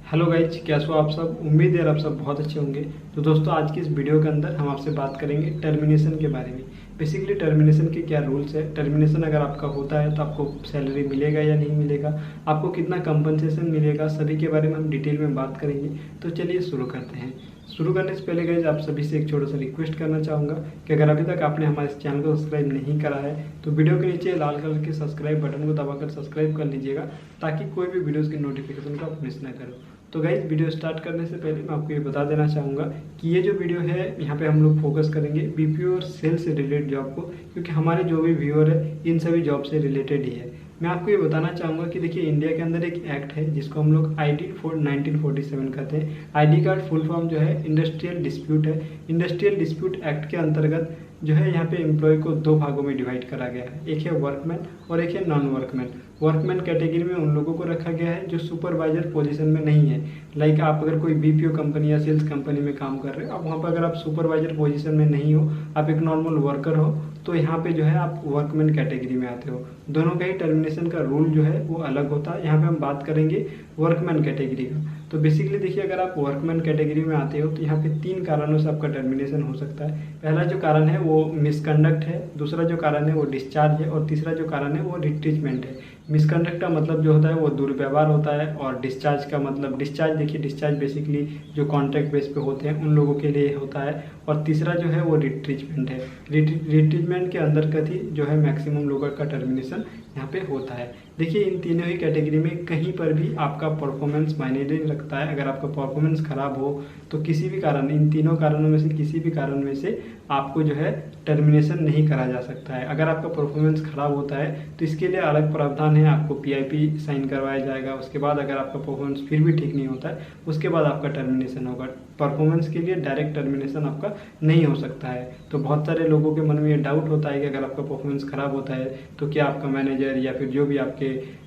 Hello guys, कैसे हो आप सब। उम्मीद है आप सब बहुत अच्छे होंगे। तो दोस्तों, आज की इस वीडियो के अंदर हम आपसे बात करेंगे टर्मिनेशन के बारे में। बेसिकली टर्मिनेशन के क्या रूल्स है, टर्मिनेशन अगर आपका होता है तो आपको सैलरी मिलेगा या नहीं मिलेगा, आपको कितना कंपनसेशन मिलेगा, सभी के बारे में हम डिटेल में बात करेंगे। तो चलिए शुरू करते हैं। शुरू करने से पहले गाइज आप सभी से एक छोटा सा रिक्वेस्ट करना चाहूँगा कि अगर अभी तक आपने हमारे इस चैनल को सब्सक्राइब नहीं करा है तो वीडियो के नीचे लाल कलर के सब्सक्राइब बटन को दबाकर सब्सक्राइब कर लीजिएगा, ताकि कोई भी वीडियोज़ की नोटिफिकेशन को आप मिस ना करो। तो गाइज, वीडियो स्टार्ट करने से पहले मैं आपको ये बता देना चाहूँगा कि ये जो वीडियो है यहाँ पे हम लोग फोकस करेंगे बीपीओ और सेल्स से रिलेटेड जॉब को, क्योंकि हमारे जो भी व्यूअर है इन सभी जॉब से रिलेटेड ही है। मैं आपको ये बताना चाहूँगा कि देखिए, इंडिया के अंदर एक एक्ट है जिसको हम लोग ID 1947 कहते हैं। ID कार्ड फुल फॉर्म जो है इंडस्ट्रियल डिस्प्यूट है। इंडस्ट्रियल डिस्प्यूट एक्ट के अंतर्गत जो है यहाँ पे एम्प्लॉय को दो भागों में डिवाइड करा गया है। एक है वर्कमैन और एक है नॉन वर्कमैन। वर्कमैन कैटेगरी में उन लोगों को रखा गया है जो सुपरवाइजर पोजीशन में नहीं है। लाइक आप अगर कोई बीपीओ कंपनी या सेल्स कंपनी में काम कर रहे हो, अब वहाँ पर अगर आप सुपरवाइजर पोजीशन में नहीं हो, आप एक नॉर्मल वर्कर हो, तो यहाँ पे जो है आप वर्कमैन कैटेगरी में आते हो। दोनों का ही टर्मिनेशन का रूल जो है वो अलग होता है। यहाँ पे हम बात करेंगे वर्कमैन कैटेगरी का। तो बेसिकली देखिए, अगर आप वर्कमैन कैटेगरी में आते हो तो यहाँ पे 3 कारणों से आपका टर्मिनेशन हो सकता है। पहला जो कारण है वो मिसकंडक्ट है, दूसरा जो कारण है वो डिस्चार्ज है, और तीसरा जो कारण है वो रिट्रीचमेंट है। मिसकंडक्ट का मतलब जो होता है वो दुर्व्यवहार होता है, और डिस्चार्ज का मतलब डिस्चार्ज बेसिकली जो कॉन्ट्रैक्ट बेस पे होते हैं उन लोगों के लिए होता है, और तीसरा जो है वो रिट्रीचमेंट है। रिट्रीचमेंट के अंतर्गत ही जो है मैक्सिमम लोगों का टर्मिनेशन यहाँ पे होता है। देखिए, इन तीनों ही कैटेगरी में कहीं पर भी आपका परफॉर्मेंस मायने नहीं रखता है। अगर आपका परफॉर्मेंस खराब हो तो किसी भी कारण, इन तीनों कारणों में से किसी भी कारण में से आपको जो है टर्मिनेशन नहीं करा जा सकता है। अगर आपका परफॉर्मेंस खराब होता है तो इसके लिए अलग प्रावधान है, आपको PIP साइन करवाया जाएगा। उसके बाद अगर आपका परफॉर्मेंस फिर भी ठीक नहीं होता है, उसके बाद आपका टर्मिनेशन होगा। परफॉर्मेंस के लिए डायरेक्ट टर्मिनेशन आपका नहीं हो सकता है। तो बहुत सारे लोगों के मन में ये डाउट होता है कि अगर आपका परफॉर्मेंस खराब होता है तो क्या आपका मैनेजर या फिर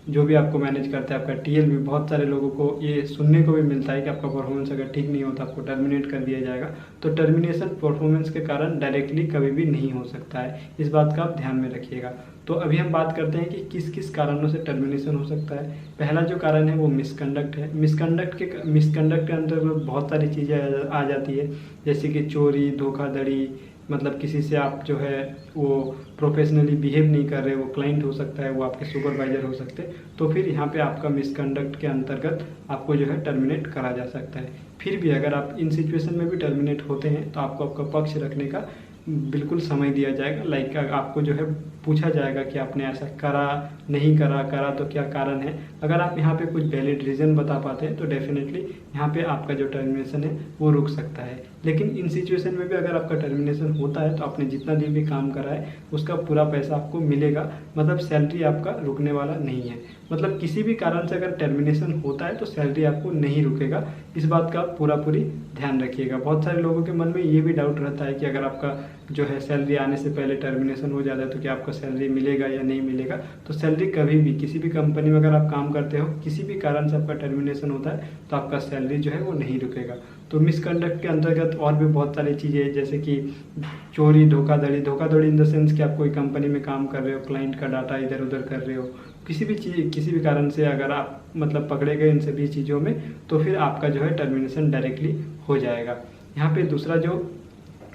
जो भी आपको मैनेज करता है, आपका TL भी, बहुत सारे लोगों को ये सुनने को भी मिलता है कि आपका परफॉर्मेंस अगर ठीक नहीं होता आपको टर्मिनेट कर दिया जाएगा। तो टर्मिनेशन परफॉर्मेंस के कारण डायरेक्टली कभी भी नहीं हो सकता है, इस बात का आप ध्यान में रखिएगा। तो अभी हम बात करते हैं कि किस किस कारणों से टर्मिनेशन हो सकता है। पहला जो कारण है वो मिसकंडक्ट है। मिसकंडक्ट के अंतर्गत बहुत सारी चीज़ें आ जाती है, जैसे कि चोरी, धोखाधड़ी, मतलब किसी से आप जो है वो प्रोफेशनली बिहेव नहीं कर रहे, वो क्लाइंट हो सकता है, वो आपके सुपरवाइजर हो सकते हैं। तो फिर यहाँ पे आपका मिसकंडक्ट के अंतर्गत आपको जो है टर्मिनेट करा जा सकता है। फिर भी अगर आप इन सिचुएशन में भी टर्मिनेट होते हैं तो आपको आपका पक्ष रखने का बिल्कुल समय दिया जाएगा। लाइक आपको जो है पूछा जाएगा कि आपने ऐसा करा, नहीं करा तो क्या कारण है। अगर आप यहाँ पे कुछ वैलिड रीज़न बता पाते हैं तो डेफिनेटली यहाँ पे आपका जो टर्मिनेशन है वो रुक सकता है। लेकिन इन सिचुएशन में भी अगर आपका टर्मिनेशन होता है तो आपने जितना दिन भी काम करा है उसका पूरा पैसा आपको मिलेगा, मतलब सैलरी आपका रुकने वाला नहीं है। मतलब किसी भी कारण से अगर टर्मिनेशन होता है तो सैलरी आपको नहीं रुकेगा, इस बात का पूरी ध्यान रखिएगा। बहुत सारे लोगों के मन में ये भी डाउट रहता है कि अगर आपका जो है सैलरी आने से पहले टर्मिनेशन हो जाता है तो क्या आपका सैलरी मिलेगा या नहीं मिलेगा। तो सैलरी कभी भी, किसी भी कंपनी में अगर आप काम करते हो, किसी भी कारण से आपका टर्मिनेशन होता है तो आपका सैलरी जो है वो नहीं रुकेगा। तो मिसकंडक्ट के अंतर्गत और भी बहुत सारी चीज़ें, जैसे कि चोरी, धोखाधड़ी इन द सेंस कि आप कोई कंपनी में काम कर रहे हो, क्लाइंट का डाटा इधर उधर कर रहे हो, किसी भी कारण से अगर आप मतलब पकड़े गए इन सभी चीज़ों में तो फिर आपका जो है टर्मिनेशन डायरेक्टली हो जाएगा। यहाँ पे दूसरा जो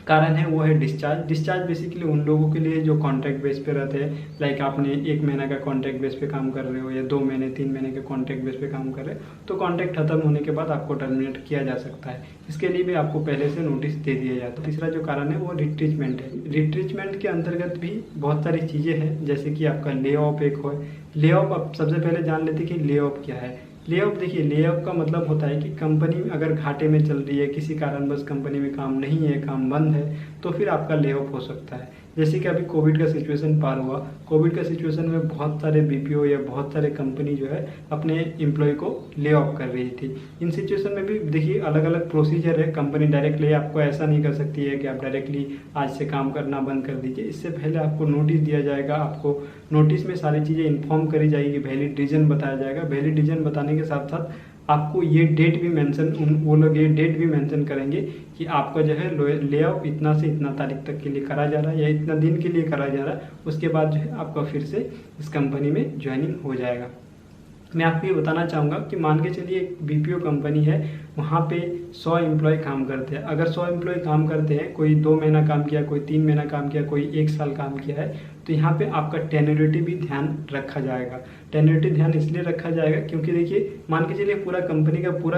कारण है वो है डिस्चार्ज बेसिकली उन लोगों के लिए जो कॉन्ट्रैक्ट बेस पे रहते हैं। लाइक आपने 1 महीना का कॉन्ट्रैक्ट बेस पे काम कर रहे हो या 2 महीने 3 महीने के कॉन्ट्रैक्ट बेस पे काम कर रहे हो, तो कॉन्ट्रैक्ट खत्म होने के बाद आपको टर्मिनेट किया जा सकता है। इसके लिए भी आपको पहले से नोटिस दे दिया जाता है। तीसरा जो कारण है वो रिट्रीचमेंट है। रिट्रीचमेंट के अंतर्गत भी बहुत सारी चीज़ें हैं, जैसे कि आपका ले ऑफ एक हो। ले ऑफ, आप सबसे पहले जान लेते कि ले ऑफ क्या है। ले ऑफ, देखिए, ले ऑफ का मतलब होता है कि कंपनी अगर घाटे में चल रही है, किसी कारणवश कंपनी में काम नहीं है, काम बंद है, तो फिर आपका ले ऑफ हो सकता है। जैसे कि अभी कोविड का सिचुएशन पार हुआ, कोविड का सिचुएशन में बहुत सारे BPO या बहुत सारे कंपनी जो है अपने एम्प्लॉय को ले ऑफ कर रही थी। इन सिचुएशन में भी देखिए अलग अलग प्रोसीजर है। कंपनी डायरेक्टली आपको ऐसा नहीं कर सकती है कि आप डायरेक्टली आज से काम करना बंद कर दीजिए। इससे पहले आपको नोटिस दिया जाएगा, आपको नोटिस में सारी चीज़ें इन्फॉर्म करी जाएगी, वैलिड रीजन बताया जाएगा। वैलिड रीजन बताने के साथ साथ आपको ये डेट भी वो लोग ये डेट भी मेंशन करेंगे कि आपका जो है ले ऑफ इतना से इतना तारीख तक के लिए करा जा रहा है या इतना दिन के लिए करा जा रहा है। उसके बाद जो है आपका फिर से इस कंपनी में ज्वाइनिंग हो जाएगा। मैं आपको ये बताना चाहूँगा कि मान के चलिए एक बीपीओ कंपनी है, वहाँ पे 100 एम्प्लॉय काम करते हैं। अगर 100 एम्प्लॉय काम करते हैं, कोई 2 महीना काम किया, कोई 3 महीना काम किया, कोई 1 साल काम किया है, तो यहाँ पे आपका टेन्योरिटी भी ध्यान रखा जाएगा। टेन्योरिटी ध्यान इसलिए रखा जाएगा क्योंकि देखिए मान के चलिए पूरा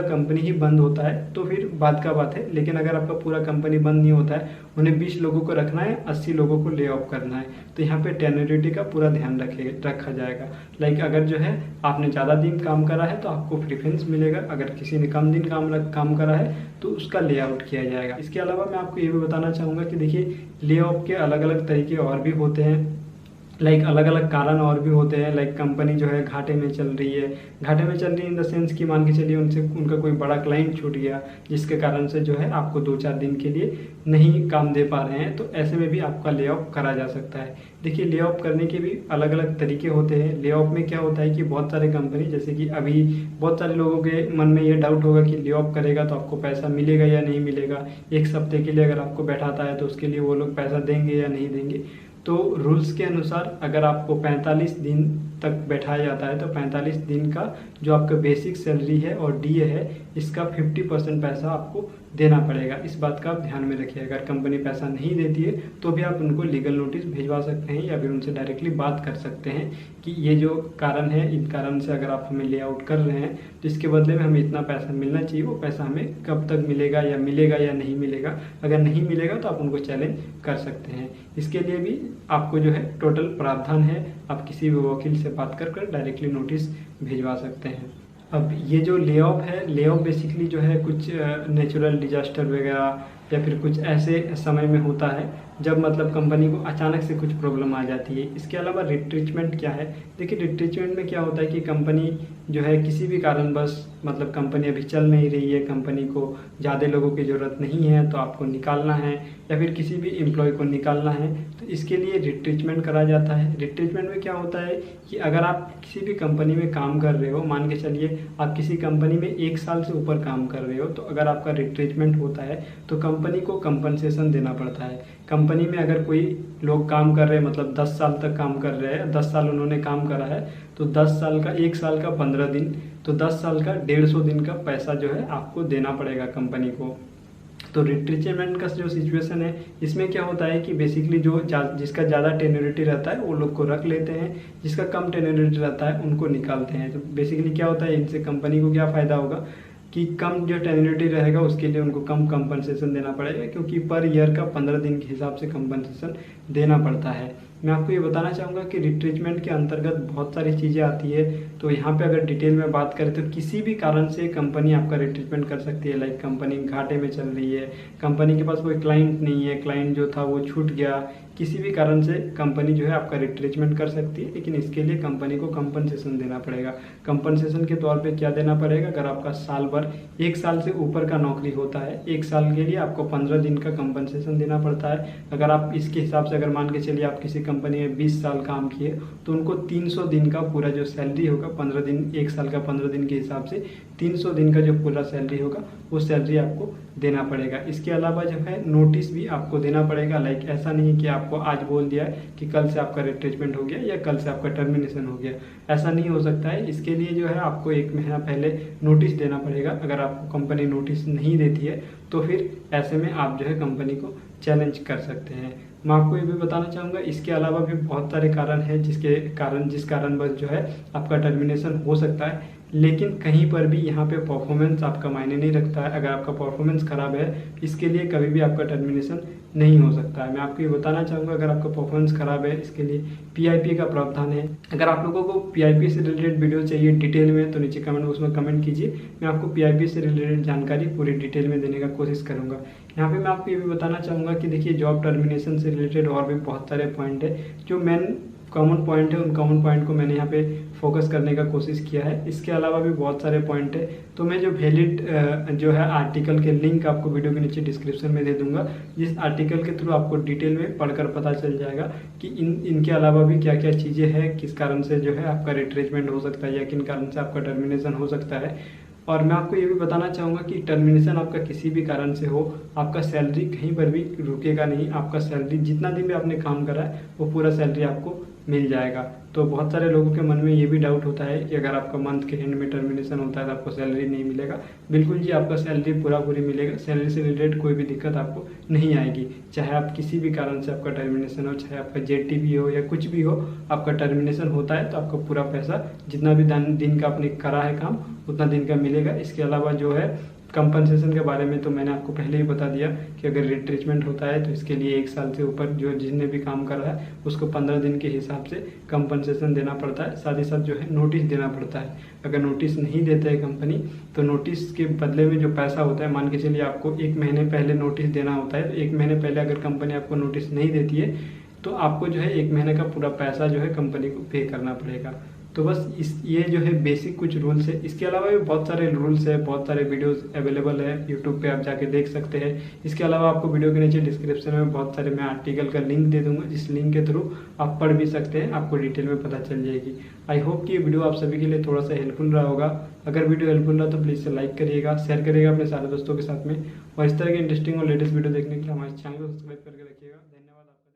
कंपनी ही बंद होता है तो फिर बात का बात है, लेकिन अगर आपका पूरा कंपनी बंद नहीं होता है, उन्हें 20 लोगों को रखना है, 80 लोगों को ले ऑफ करना है, तो यहाँ पे टेन्योरिटी का पूरा ध्यान रखा जाएगा। लाइक अगर जो है आपने ज़्यादा दिन काम करा है तो आपको प्रेफरेंस मिलेगा, अगर किसी ने कम दिन काम करा है तो उसका ले आउट किया जाएगा। इसके अलावा मैं आपको ये भी बताना चाहूँगा कि देखिए ले ऑफ के अलग अलग तरीके और भी होते हैं, लाइक अलग अलग कारण और भी होते हैं। लाइक कंपनी जो है घाटे में चल रही है इन द सेंस कि मान के चलिए उनका कोई बड़ा क्लाइंट छूट गया, जिसके कारण से जो है आपको 2-4 दिन के लिए नहीं काम दे पा रहे हैं, तो ऐसे में भी आपका ले ऑफ करा जा सकता है। देखिए ले ऑफ करने के भी अलग अलग तरीके होते हैं। ले ऑफ में क्या होता है कि बहुत सारे कंपनी, जैसे कि अभी बहुत सारे लोगों के मन में ये डाउट होगा कि ले ऑफ करेगा तो आपको पैसा मिलेगा या नहीं मिलेगा, 1 हफ्ते के लिए अगर आपको बैठाता है तो उसके लिए वो लोग पैसा देंगे या नहीं देंगे। तो रूल्स के अनुसार अगर आपको 45 दिन तक बैठाया जाता है तो 45 दिन का जो आपका बेसिक सैलरी है और डीए है, इसका 50% पैसा आपको देना पड़ेगा। इस बात का आप ध्यान में रखिए। अगर कंपनी पैसा नहीं देती है तो भी आप उनको लीगल नोटिस भिजवा सकते हैं या फिर उनसे डायरेक्टली बात कर सकते हैं कि ये जो कारण है, इन कारण से अगर आप हमें ले आउट कर रहे हैं तो इसके बदले में हमें इतना पैसा मिलना चाहिए। वो पैसा हमें कब तक मिलेगा या नहीं मिलेगा। अगर नहीं मिलेगा तो आप उनको चैलेंज कर सकते हैं। इसके लिए भी आपको जो है टोटल प्रावधान है, आप किसी भी वकील से बात कर डायरेक्टली नोटिस भिजवा सकते हैं। अब ये जो ले ऑफ है, ले ऑफ बेसिकली जो है कुछ नेचुरल डिजास्टर वगैरह या फिर कुछ ऐसे समय में होता है जब मतलब कंपनी को अचानक से कुछ प्रॉब्लम आ जाती है। इसके अलावा रिट्रीचमेंट क्या है, देखिए रिट्रीचमेंट में क्या होता है कि कंपनी जो है किसी भी कारणवश मतलब कंपनी अभी चल नहीं रही है, कंपनी को ज़्यादा लोगों की ज़रूरत नहीं है तो आपको निकालना है या फिर किसी भी एम्प्लॉय को निकालना है, तो इसके लिए रिट्रीचमेंट करा जाता है। रिट्रीचमेंट में क्या होता है कि अगर आप किसी भी कंपनी में काम कर रहे हो, मान के चलिए आप किसी कंपनी में 1 साल से ऊपर काम कर रहे हो, तो अगर आपका रिट्रीचमेंट होता है तो कंपनी को कंपनसेशन देना पड़ता है। कंपनी में अगर कोई लोग काम कर रहे हैं, मतलब 10 साल तक काम कर रहे हैं, 10 साल उन्होंने काम करा है, तो 10 साल का 1 साल का 15 दिन, तो 10 साल का 150 दिन का पैसा जो है आपको देना पड़ेगा कंपनी को। तो रिट्रीचमेंट का जो सिचुएशन है, इसमें क्या होता है कि बेसिकली जिसका ज़्यादा टेन्योरिटी रहता है वो लोग को रख लेते हैं, जिसका कम टेन्योरिटी रहता है उनको निकालते हैं। तो बेसिकली क्या होता है, इनसे कंपनी को क्या फ़ायदा होगा कि कम जो टेन्योरिटी रहेगा उसके लिए उनको कम कंपनसेशन देना पड़ेगा, क्योंकि पर ईयर का 15 दिन के हिसाब से कंपनसेशन देना पड़ता है। मैं आपको ये बताना चाहूँगा कि रिट्रीचमेंट के अंतर्गत बहुत सारी चीज़ें आती है। तो यहाँ पे अगर डिटेल में बात करें तो किसी भी कारण से कंपनी आपका रिट्रीचमेंट कर सकती है। लाइक कंपनी घाटे में चल रही है, कंपनी के पास कोई क्लाइंट नहीं है, क्लाइंट जो था वो छूट गया, किसी भी कारण से कंपनी जो है आपका रिट्रीचमेंट कर सकती है, लेकिन इसके लिए कंपनी को कंपनसेशन देना पड़ेगा। कंपनसेशन के तौर पे क्या देना पड़ेगा, अगर आपका साल भर 1 साल से ऊपर का नौकरी होता है, 1 साल के लिए आपको 15 दिन का कंपनसेशन देना पड़ता है। अगर आप इसके हिसाब से अगर मान के चलिए आप किसी कंपनी में 20 साल काम किए तो उनको 300 दिन का पूरा जो सैलरी होगा, 15 दिन 1 साल का 15 दिन के हिसाब से 300 दिन का जो पूरा सैलरी होगा वो सैलरी आपको देना पड़ेगा। इसके अलावा जो है नोटिस भी आपको देना पड़ेगा। लाइक ऐसा नहीं कि आपको आज बोल दिया है कि कल से आपका रिट्रीचमेंट हो गया या कल से आपका टर्मिनेशन हो गया, ऐसा नहीं हो सकता है। इसके लिए जो है आपको 1 महीना पहले नोटिस देना पड़ेगा। अगर आपको कंपनी नोटिस नहीं देती है तो फिर ऐसे में आप जो है कंपनी को चैलेंज कर सकते हैं। मैं आपको ये भी बताना चाहूँगा, इसके अलावा भी बहुत सारे कारण हैं जिस कारणवश जो है आपका टर्मिनेशन हो सकता है, लेकिन कहीं पर भी यहाँ पे परफॉर्मेंस आपका मायने नहीं रखता है। अगर आपका परफॉर्मेंस खराब है, इसके लिए कभी भी आपका टर्मिनेशन नहीं हो सकता है। मैं आपको ये बताना चाहूँगा, अगर आपका परफॉर्मेंस खराब है, इसके लिए पीआईपी का प्रावधान है। अगर आप लोगों को पीआईपी से रिलेटेड वीडियो चाहिए डिटेल में तो नीचे कमेंट बॉक्स में कमेंट कीजिए, मैं आपको पीआईपी से रिलेटेड जानकारी पूरी डिटेल में देने का कोशिश करूँगा। यहाँ पे मैं आपको ये भी बताना चाहूँगा कि देखिए जॉब टर्मिनेशन से रिलेटेड और भी बहुत सारे पॉइंट है, जो मेन कॉमन पॉइंट है, उन कॉमन पॉइंट को मैंने यहाँ पे फोकस करने का कोशिश किया है। इसके अलावा भी बहुत सारे पॉइंट है, तो मैं जो वैलिड जो है आर्टिकल के लिंक आपको वीडियो के नीचे डिस्क्रिप्शन में दे दूंगा, जिस आर्टिकल के थ्रू आपको डिटेल में पढ़कर पता चल जाएगा कि इनके अलावा भी क्या क्या चीज़ें हैं, किस कारण से जो है आपका रिट्रीचमेंट हो सकता है या किन कारण से आपका टर्मिनेशन हो सकता है। और मैं आपको ये भी बताना चाहूँगा कि टर्मिनेशन आपका किसी भी कारण से हो, आपका सैलरी कहीं पर भी रुकेगा नहीं। आपका सैलरी जितना दिन भी आपने काम करा है वो पूरा सैलरी आपको मिल जाएगा। तो बहुत सारे लोगों के मन में ये भी डाउट होता है कि अगर आपका मंथ के एंड में टर्मिनेशन होता है तो आपको सैलरी नहीं मिलेगा। बिल्कुल जी, आपका सैलरी पूरा पूरी मिलेगा। सैलरी से रिलेटेड कोई भी दिक्कत आपको नहीं आएगी। चाहे आप किसी भी कारण से आपका टर्मिनेशन हो, चाहे आपका जेटीपी हो या कुछ भी हो, आपका टर्मिनेशन होता है तो आपका पूरा पैसा जितना भी दिन का आपने करा है काम उतना दिन का मिलेगा। इसके अलावा जो है कंपनसेशन के बारे में तो मैंने आपको पहले ही बता दिया कि अगर रिट्रीचमेंट होता है तो इसके लिए 1 साल से ऊपर जो जिसने भी काम कर रहा है उसको 15 दिन के हिसाब से कंपनसेशन देना पड़ता है। साथ ही साथ जो है नोटिस देना पड़ता है। अगर नोटिस नहीं देता है कंपनी तो नोटिस के बदले में जो पैसा होता है, मान के चलिए आपको 1 महीने पहले नोटिस देना होता है, तो 1 महीने पहले अगर कंपनी आपको नोटिस नहीं देती है तो आपको जो है 1 महीने का पूरा पैसा जो है कंपनी को पे करना पड़ेगा। तो बस ये जो है बेसिक कुछ रूल्स है। इसके अलावा भी बहुत सारे रूल्स है, बहुत सारे वीडियोस अवेलेबल है यूट्यूब पे, आप जाके देख सकते हैं। इसके अलावा आपको वीडियो के नीचे डिस्क्रिप्शन में बहुत सारे मैं आर्टिकल का लिंक दे दूंगा, जिस लिंक के थ्रू आप पढ़ भी सकते हैं, आपको डिटेल में पता चल जाएगी। आई होप कि ये वीडियो आप सभी के लिए थोड़ा सा हेल्पफुल रहा होगा। अगर वीडियो हेल्पफुल रहा तो प्लीज़ से लाइक करिएगा, शेयर करिएगा अपने सारे दोस्तों के साथ में, और इस तरह के इंटरेस्टिंग और लेटेस्ट वीडियो देखने के लिए हमारे चैनल को सब्सक्राइब करके रखिएगा। धन्यवाद आपका।